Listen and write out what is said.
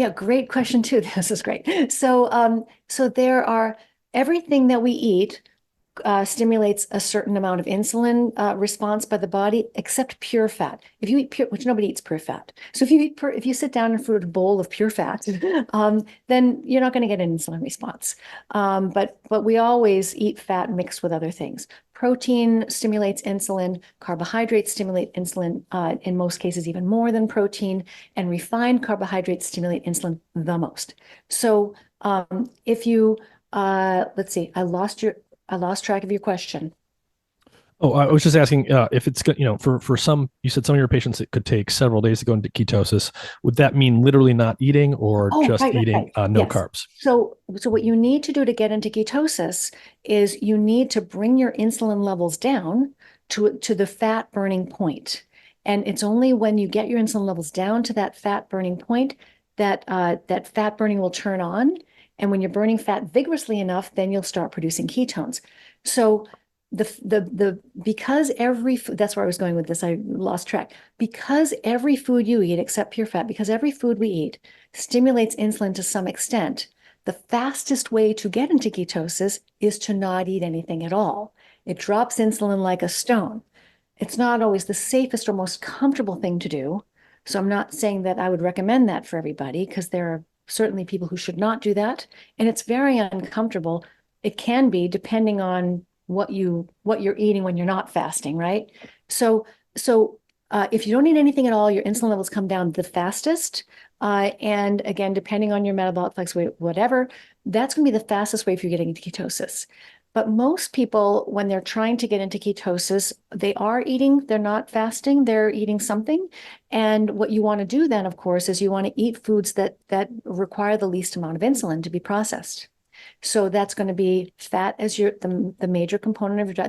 Yeah, great question too. This is great. So there are everything that we eat stimulates a certain amount of insulin response by the body, except pure fat. If you eat pure, which nobody eats pure fat. So if you sit down and fruit a bowl of pure fat, then you're not going to get an insulin response. But we always eat fat mixed with other things. Protein stimulates insulin, carbohydrates stimulate insulin, in most cases even more than protein, and refined carbohydrates stimulate insulin the most. So if you let's see, I lost track of your question. Oh, I was just asking if it's for some, you said some of your patients it could take several days to go into ketosis. Would that mean literally not eating or Oh, just eating right. no Yes. carbs? So what you need to do to get into ketosis is you need to bring your insulin levels down to the fat burning point. And it's only when you get your insulin levels down to that fat burning point that that fat burning will turn on. And when you're burning fat vigorously enough, then you'll start producing ketones. So the because every that's where I was going with this. I lost track. Because every food you eat, except pure fat, because every food we eat stimulates insulin to some extent, the fastest way to get into ketosis is to not eat anything at all. It drops insulin like a stone. It's not always the safest or most comfortable thing to do. So I'm not saying that I would recommend that for everybody, because there are certainly people who should not do that. And it's very uncomfortable. It can be depending on what you're eating when you're not fasting, right? So if you don't eat anything at all, your insulin levels come down the fastest. And again, depending on your metabolic flex weight, whatever, that's going to be the fastest way for you getting into ketosis. But most people, when they're trying to get into ketosis, they are eating, they're not fasting, they're eating something. And what you want to do then, of course, is you want to eat foods that require the least amount of insulin to be processed. So that's going to be fat as the major component of your diet.